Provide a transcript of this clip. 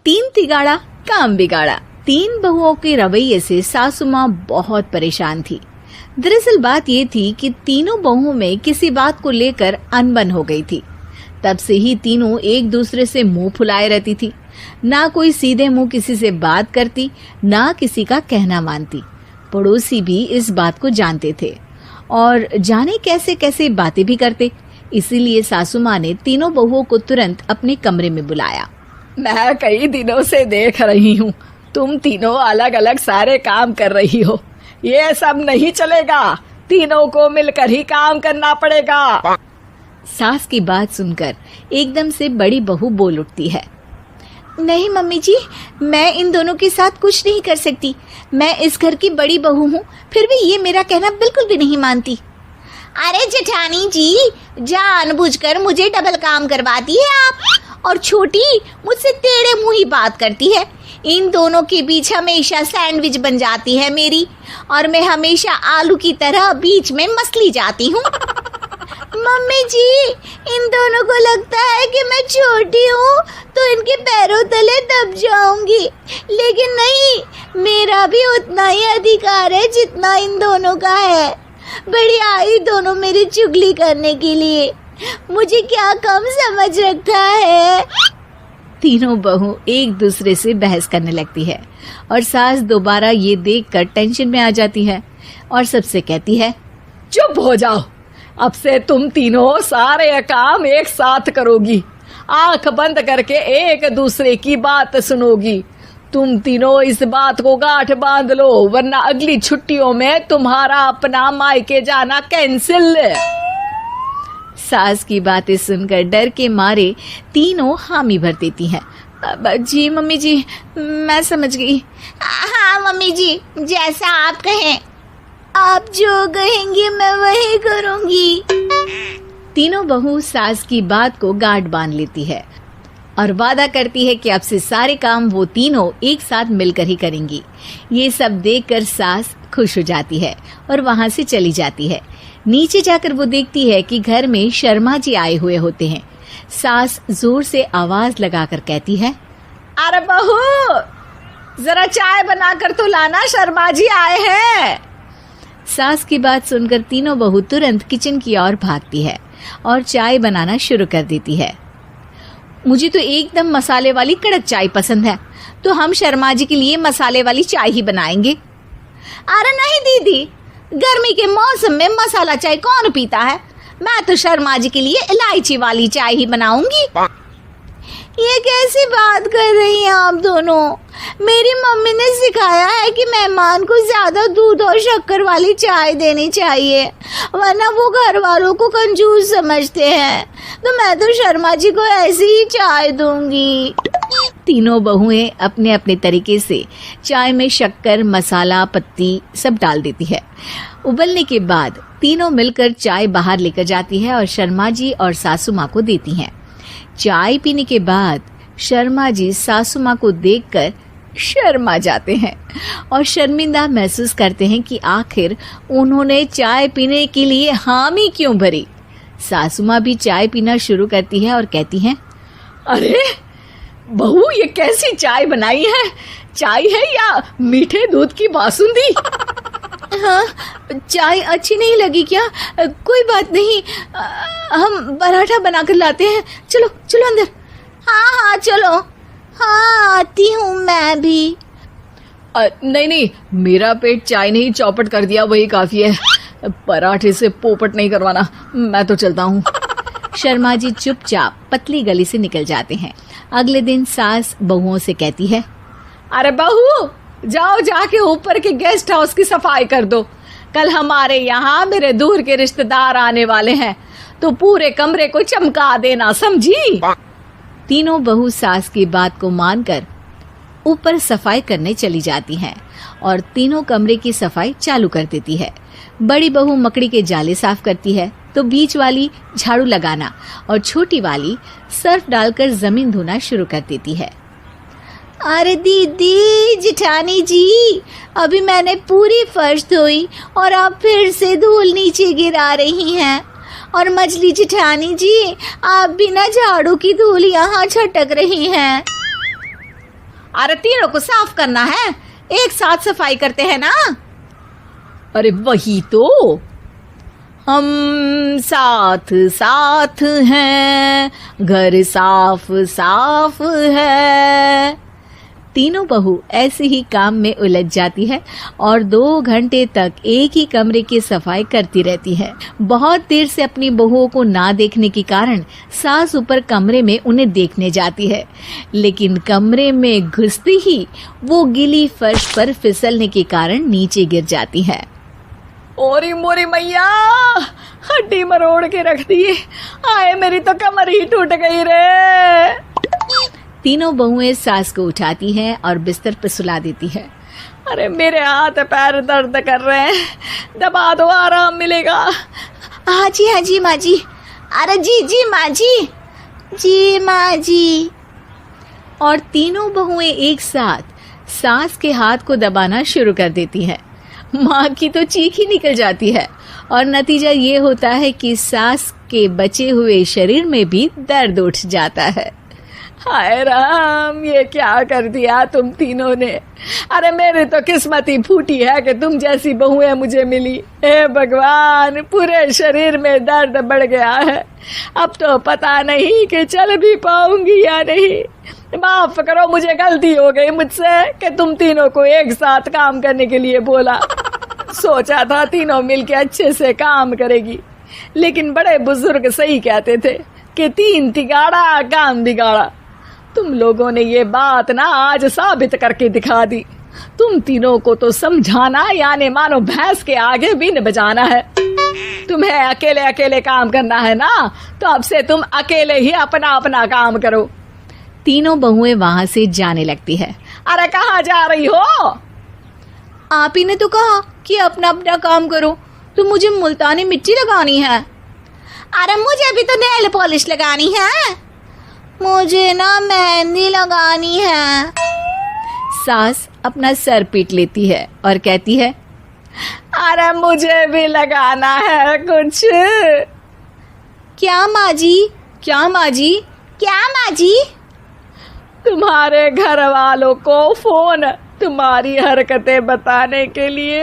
तीन तिगाड़ा काम बिगाड़ा। तीन बहुओं के रवैये से सासू माँ बहुत परेशान थी। दरअसल बात ये थी कि तीनों बहुओं में किसी बात को लेकर अनबन हो गई थी। तब से ही तीनों एक दूसरे से मुंह फुलाए रहती थी। ना कोई सीधे मुंह किसी से बात करती, ना किसी का कहना मानती। पड़ोसी भी इस बात को जानते थे और जाने कैसे कैसे बातें भी करते। इसीलिए सासू माँ ने तीनों बहुओं को तुरंत अपने कमरे में बुलाया। मैं कई दिनों से देख रही हूँ, तुम तीनों अलग अलग सारे काम कर रही हो। ये सब नहीं चलेगा, तीनों को मिलकर ही काम करना पड़ेगा। सास की बात सुनकर एकदम से बड़ी बहू बोल उठती है। नहीं मम्मी जी, मैं इन दोनों के साथ कुछ नहीं कर सकती। मैं इस घर की बड़ी बहू हूँ, फिर भी ये मेरा कहना बिल्कुल भी नहीं मानती। अरे जेठानी जी, जानबूझकर मुझे डबल काम करवाती है आप, और छोटी मुझसे टेढ़े मुंह ही बात करती है। इन दोनों के बीच हमेशा सैंडविच बन जाती है मेरी, और मैं हमेशा आलू की तरह बीच में मसली जाती हूँ। मम्मी जी, इन दोनों को लगता है कि मैं छोटी हूँ तो इनके पैरों तले दब जाऊंगी, लेकिन नहीं, मेरा भी उतना ही अधिकार है जितना इन दोनों का है। बड़ी आई दोनों मेरी चुगली करने के लिए, मुझे क्या कम समझ रखा है। तीनों बहू एक दूसरे से बहस करने लगती है और सास दोबारा ये देखकर टेंशन में आ जाती है और सबसे कहती है, चुप हो जाओ, अब से तुम तीनों सारे काम एक साथ करोगी। आंख बंद करके एक दूसरे की बात सुनोगी। तुम तीनों इस बात को गांठ बांध लो, वरना अगली छुट्टियों में तुम्हारा अपना मायके जाना कैंसिल। सास की बातें सुनकर डर के मारे तीनों हामी भर देती हैं। जी मम्मी जी, मैं समझ गई। हाँ मम्मी जी, जैसा आप कहें। आप जो कहेंगी मैं वही करूंगी। तीनों बहू सास की बात को गांठ बांध लेती है और वादा करती है कि अब से सारे काम वो तीनों एक साथ मिलकर ही करेंगी। ये सब देखकर सास खुश हो जाती है और वहां से चली जाती है। नीचे जाकर वो देखती है कि घर में शर्मा जी आए हुए होते हैं। सास जोर से आवाज लगाकर कहती है, अरे बहू, जरा चाय बनाकर तो लाना, शर्मा जी आए हैं। सास की बात सुनकर तीनों बहू तुरंत किचन की ओर भागती है और चाय बनाना शुरू कर देती है। मुझे तो एकदम मसाले वाली कड़क चाय पसंद है, तो हम शर्मा जी के लिए मसाले वाली चाय ही बनाएंगे। अरे नहीं दीदी, गर्मी के मौसम में मसाला चाय कौन पीता है? मैं तो शर्मा जी के लिए इलायची वाली चाय ही बनाऊंगी। ये कैसी बात कर रही हैं आप दोनों? मेरी मम्मी ने सिखाया है कि मेहमान को ज्यादा दूध और शक्कर वाली चाय देनी चाहिए, वरना वो घर वालों को कंजूस समझते हैं। तो मैं तो शर्मा जी को ऐसी ही चाय दूंगी। तीनों बहुएं अपने अपने तरीके से चाय में शक्कर, मसाला, पत्ती सब डाल देती है। उबलने के बाद तीनों मिलकर चाय बाहर लेकर जाती है और शर्मा जी और सासू माँ को देती हैं। चाय पीने के बाद शर्मा जी सासू माँ को देखकर शर्मा जाते हैं और शर्मिंदा महसूस करते हैं कि आखिर उन्होंने चाय पीने के लिए हामी क्यों भरी। सासू माँ भी चाय पीना शुरू करती है और कहती हैं, अरे बहू, ये कैसी चाय बनाई है? चाय है या मीठे दूध की बासुंदी? हाँ, चाय अच्छी नहीं लगी क्या? कोई बात नहीं, हम पराठा बनाकर लाते हैं। चलो चलो अंदर। हाँ चलो। हाँ, आती हूँ मैं भी। नहीं, मेरा पेट चाय ने ही चौपट कर दिया, वही काफी है। पराठे से पोपट नहीं करवाना, मैं तो चलता हूँ। शर्मा जी चुपचाप पतली गली से निकल जाते हैं। अगले दिन सास बहुओं से कहती है, अरे बहू, जाओ जाके ऊपर के गेस्ट हाउस की सफाई कर दो। कल हमारे यहाँ मेरे दूर के रिश्तेदार आने वाले हैं, तो पूरे कमरे को चमका देना, समझी? तीनों बहू सास की बात को मानकर ऊपर सफाई करने चली जाती हैं और तीनों कमरे की सफाई चालू कर देती है। बड़ी बहू मकड़ी के जाले साफ करती है, तो बीच वाली झाड़ू लगाना और छोटी वाली सर्फ डालकर जमीन धोना शुरू कर देती है। अरे दीदी, जेठानी जी, अभी मैंने पूरी फर्श धोई और आप फिर से धूल नीचे गिरा रही हैं। और मछली जेठानी जी, आप बिना झाड़ू की धूल यहाँ छटक रही हैं। अरे तीनों को साफ करना है, एक साथ सफाई करते हैं ना। अरे वही तो, हम साथ साथ हैं, घर साफ साफ है। तीनों बहू ऐसे ही काम में उलझ जाती है और 2 घंटे तक एक ही कमरे की सफाई करती रहती है। बहुत देर से अपनी बहुओं को ना देखने के कारण सास ऊपर कमरे में उन्हें देखने जाती है, लेकिन कमरे में घुसती ही वो गीली फर्श पर फिसलने के कारण नीचे गिर जाती है। ओरी मोरी मैया, हड्डी मरोड़ के रख दी। आए मेरी तो कमर ही टूट गई रे। तीनों बहुएं सास को उठाती हैं और बिस्तर पर सुला देती है। अरे मेरे हाथ पैर दर्द कर रहे हैं, दबा दो, आराम मिलेगा। हाँ जी माँ जी। अरे जी माँ जी, जी माँ जी। और तीनों बहुएं एक साथ सास के हाथ को दबाना शुरू कर देती हैं। माँ की तो चीख ही निकल जाती है और नतीजा ये होता है कि सास के बचे हुए शरीर में भी दर्द उठ जाता है। हाय राम, ये क्या कर दिया तुम तीनों ने। अरे मेरी तो किस्मत ही फूटी है कि तुम जैसी बहुएं मुझे मिली। हे भगवान, पूरे शरीर में दर्द बढ़ गया है। अब तो पता नहीं कि चल भी पाऊंगी या नहीं। माफ करो, मुझे गलती हो गई मुझसे कि तुम तीनों को एक साथ काम करने के लिए बोला। सोचा था तीनों मिलके अच्छे से काम करेगी, लेकिन बड़े बुजुर्ग सही कहते थे कि 3 तिगाड़ा काम बिगाड़ा। तुम लोगों ने ये बात ना आज साबित करके दिखा दी। तुम तीनों को तो समझाना यानी मानो भैंस के आगे बीन बजाना है। तुम्हें अकेले अकेले काम करना है ना, तो अब से तुम अकेले ही अपना अपना काम करो। तीनों बहुएं वहां से जाने लगती है। अरे कहाँ जा रही हो? आप ही ने तो कहा कि अपना अपना काम करो, तो मुझे मुल्तानी मिट्टी लगानी है। अरे मुझे भी तो नेल पॉलिश लगानी है, मुझे ना मेहंदी लगानी है। सास अपना सर पीट लेती है और कहती है, अरे मुझे भी लगाना है कुछ। क्या माँ जी? क्या माँ जी? क्या माँ जी? तुम्हारे घर वालों को फोन तुम्हारी हरकतें बताने के लिए।